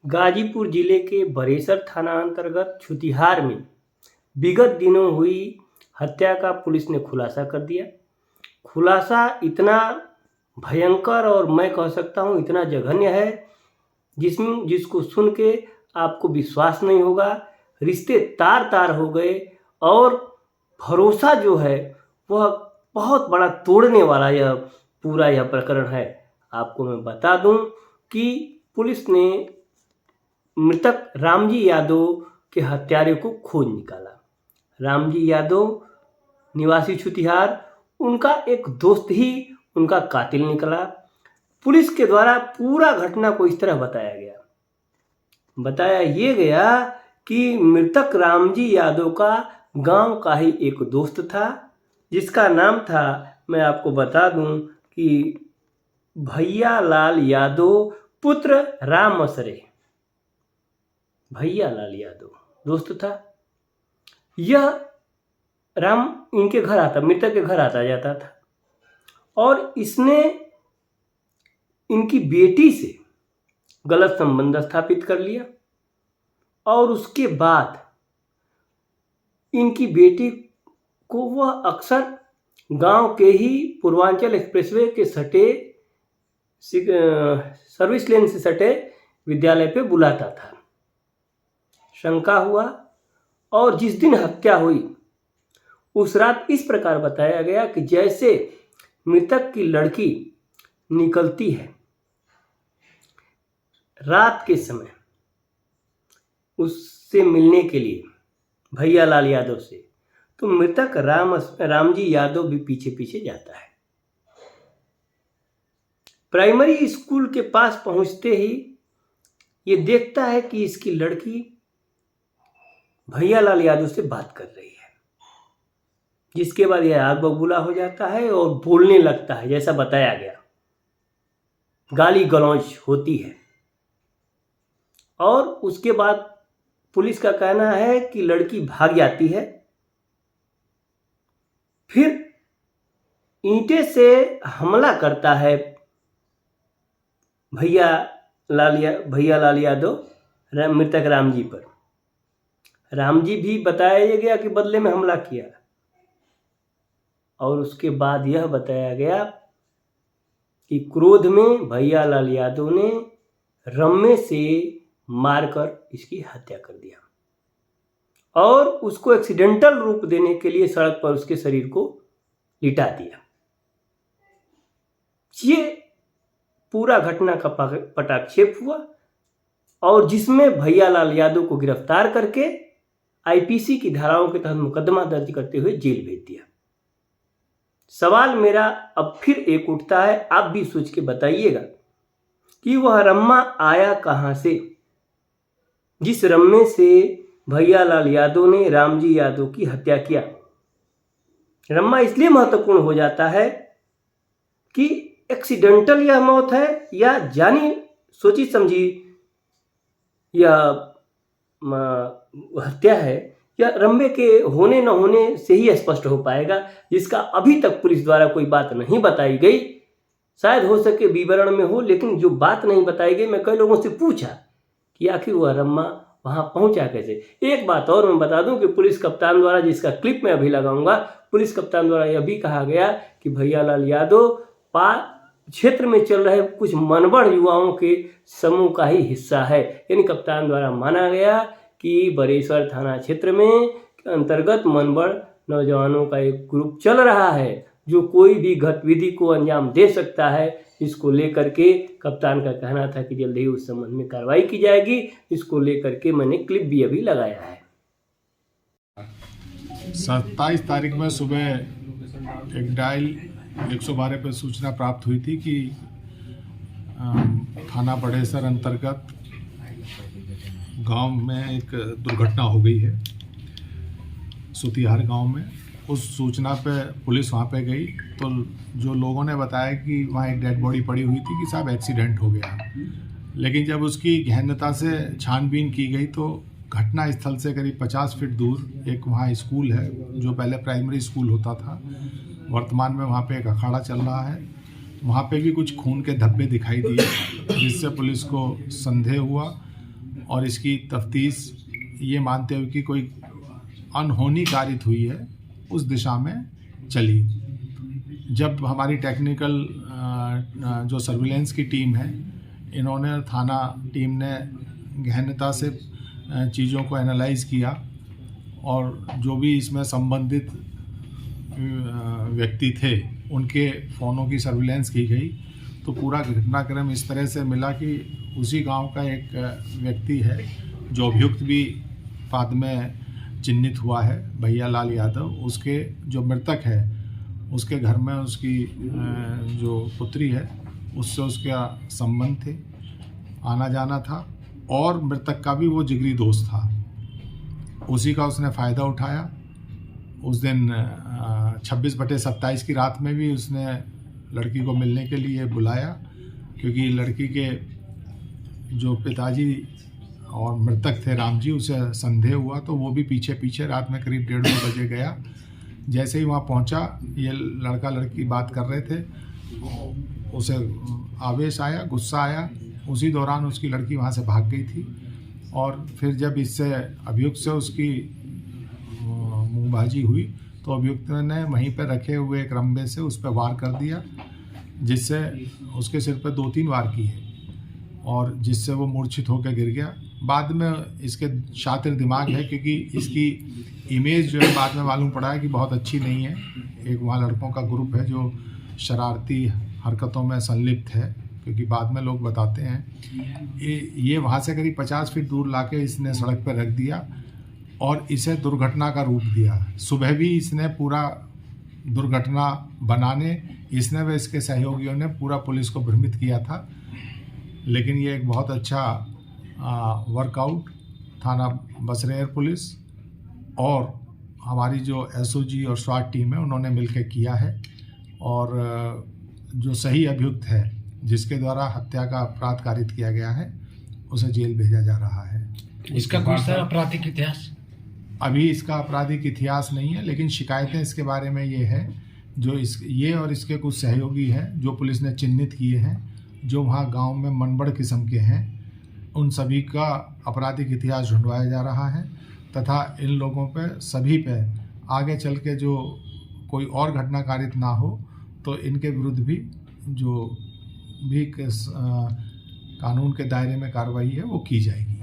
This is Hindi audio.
गाजीपुर जिले के बरेसर थाना अंतर्गत छुतिहार में विगत दिनों हुई हत्या का पुलिस ने खुलासा कर दिया। खुलासा इतना भयंकर और मैं कह सकता हूँ इतना जघन्य है जिसको सुन के आपको विश्वास नहीं होगा। रिश्ते तार तार हो गए और भरोसा जो है वह बहुत बड़ा तोड़ने वाला यह प्रकरण है। आपको मैं बता दूं कि पुलिस ने मृतक रामजी यादव के हत्यारे को खोज निकाला। रामजी यादव निवासी छुतिहार, उनका एक दोस्त ही उनका कातिल निकला। पुलिस के द्वारा पूरा घटना को इस तरह बताया ये गया कि मृतक रामजी यादव का गांव का ही एक दोस्त था जिसका नाम था, मैं आपको बता दूं कि भैया लाल यादव पुत्र राम मसरे। भैया लाल यादव दोस्त था। यह राम इनके घर आता, मृतक के घर आता जाता था और इसने इनकी बेटी से गलत संबंध स्थापित कर लिया और उसके बाद इनकी बेटी को वह अक्सर गांव के ही पूर्वांचल एक्सप्रेसवे के सटे सर्विस लेन से सटे विद्यालय पे बुलाता था। शंका हुआ और जिस दिन हत्या हुई उस रात इस प्रकार बताया गया कि जैसे मृतक की लड़की निकलती है रात के समय उससे मिलने के लिए भैया लाल यादव से, तो मृतक रामजी यादव भी पीछे पीछे जाता है। प्राइमरी स्कूल के पास पहुंचते ही ये देखता है कि इसकी लड़की भैया लाल यादव से बात कर रही है, जिसके बाद यह आग बबूला हो जाता है और बोलने लगता है जैसा बताया गया, गाली गलौज होती है। और उसके बाद पुलिस का कहना है कि लड़की भाग जाती है। फिर ईंटे से हमला करता है भैया लाल यादव मृतक रामजी पर। रामजी भी बताया गया कि बदले में हमला किया और उसके बाद यह बताया गया कि क्रोध में भैया लाल यादव ने रम्मे से मारकर इसकी हत्या कर दिया और उसको एक्सीडेंटल रूप देने के लिए सड़क पर उसके शरीर को लिटा दिया। ये पूरा घटना का पटाक्षेप हुआ और जिसमें भैया लाल यादव को गिरफ्तार करके आईपीसी की धाराओं के तहत मुकदमा दर्ज करते हुए जेल भेज दिया। सवाल मेरा अब फिर एक उठता है, आप भी सोच के बताइएगा कि वह रम्मा आया कहां से, जिस रम्मे से भैया लाल यादव ने रामजी यादव की हत्या किया। रम्मा इसलिए महत्वपूर्ण हो जाता है कि एक्सीडेंटल यह मौत है या जानी सोची समझी यह हत्या है, या रम्मे के होने न होने से ही स्पष्ट हो पाएगा, जिसका अभी तक पुलिस द्वारा कोई बात नहीं बताई गई। शायद हो सके विवरण में हो, लेकिन जो बात नहीं बताई गई, मैं कई लोगों से पूछा कि आखिर वह रम्मा वहां पहुंचा कैसे। एक बात और मैं बता दूं कि पुलिस कप्तान द्वारा, जिसका क्लिप मैं अभी लगाऊंगा, पुलिस कप्तान द्वारा यह भी कहा गया कि भैया लाल यादव क्षेत्र में चल रहे कुछ मनबड़ युवाओं के समूह का ही हिस्सा है। यानी कप्तान द्वारा माना गया कि बरेसर थाना क्षेत्र में अंतर्गत मनबड़ नौजवानों का एक ग्रुप चल रहा है जो कोई भी गतिविधि को अंजाम दे सकता है। इसको लेकर के कप्तान का कहना था कि जल्द ही उस संबंध में कार्रवाई की जाएगी। इसको लेकर के मैंने क्लिप भी अभी लगाया है। 27 तारीख में सुबह एक डायल 112 पर सूचना प्राप्त हुई थी कि थाना बड़ेसर अंतर्गत गांव में एक दुर्घटना हो गई है, सुतिहार गांव में। उस सूचना पे पुलिस वहां पे गई तो जो लोगों ने बताया कि वहां एक डेड बॉडी पड़ी हुई थी कि साहब एक्सीडेंट हो गया। लेकिन जब उसकी गहनता से छानबीन की गई तो घटना स्थल से करीब 50 फीट दूर एक वहाँ स्कूल है जो पहले प्राइमरी स्कूल होता था, वर्तमान में वहाँ पे एक अखाड़ा चल रहा है। वहाँ पे भी कुछ खून के धब्बे दिखाई दिए, जिससे पुलिस को संदेह हुआ और इसकी तफ्तीश ये मानते हुए कि कोई अनहोनी कारित हुई है उस दिशा में चली। जब हमारी टेक्निकल जो सर्विलेंस की टीम है, इन्होंने थाना टीम ने गहनता से चीज़ों को एनालाइज़ किया और जो भी इसमें संबंधित व्यक्ति थे उनके फ़ोनों की सर्विलेंस की गई, तो पूरा घटनाक्रम इस तरह से मिला कि उसी गांव का एक व्यक्ति है जो अभियुक्त भी बाद में चिन्हित हुआ है, भैया लाल यादव। उसके जो मृतक है उसके घर में उसकी जो पुत्री है उससे उसका संबंध थे, आना जाना था, और मृतक का भी वो जिगरी दोस्त था। उसी का उसने फ़ायदा उठाया। उस दिन 26/27 की रात में भी उसने लड़की को मिलने के लिए बुलाया, क्योंकि लड़की के जो पिताजी और मृतक थे राम जी, उसे संदेह हुआ, तो वो भी पीछे पीछे रात में करीब 1:30 बजे गया। जैसे ही वहाँ पहुँचा, ये लड़का लड़की बात कर रहे थे, उसे आवेश आया, गुस्सा आया। उसी दौरान उसकी लड़की वहाँ से भाग गई थी और फिर जब इससे अभियुक्त से उसकी मुँहबाजी हुई तो अभियुक्त ने वहीं पर रखे हुए एक रंबे से उस पर वार कर दिया, जिससे उसके सिर पर 2-3 वार किए और जिससे वो मूर्छित होकर गिर गया। बाद में इसके शातिर दिमाग है, क्योंकि इसकी इमेज जो है बाद में मालूम पड़ा है कि बहुत अच्छी नहीं है। एक वहाँ लड़कों का ग्रुप है जो शरारती हरकतों में संलिप्त है, क्योंकि बाद में लोग बताते हैं। ये वहाँ से करीब 50 फीट दूर लाके इसने सड़क पर रख दिया और इसे दुर्घटना का रूप दिया। सुबह भी इसने पूरा दुर्घटना बनाने, इसने व इसके सहयोगियों ने पूरा पुलिस को भ्रमित किया था। लेकिन ये एक बहुत अच्छा वर्कआउट थाना बसरेर पुलिस और हमारी जो एसओजी और स्वाट टीम है उन्होंने मिलकर किया है, और जो सही अभियुक्त है जिसके द्वारा हत्या का अपराध कारित किया गया है उसे जेल भेजा जा रहा है। इसका कोई सा आपराधिक इतिहास? अभी इसका आपराधिक इतिहास नहीं है, लेकिन शिकायतें इसके बारे में ये है, जो ये और इसके कुछ सहयोगी हैं जो पुलिस ने चिन्हित किए हैं, जो वहाँ गांव में मनबड़ किस्म के हैं, उन सभी का आपराधिक इतिहास ढूंढवाया जा रहा है तथा इन लोगों पे सभी पे आगे चल के जो कोई और घटना कारित ना हो तो इनके विरुद्ध भी जो भी कानून के दायरे में कार्रवाई है वो की जाएगी।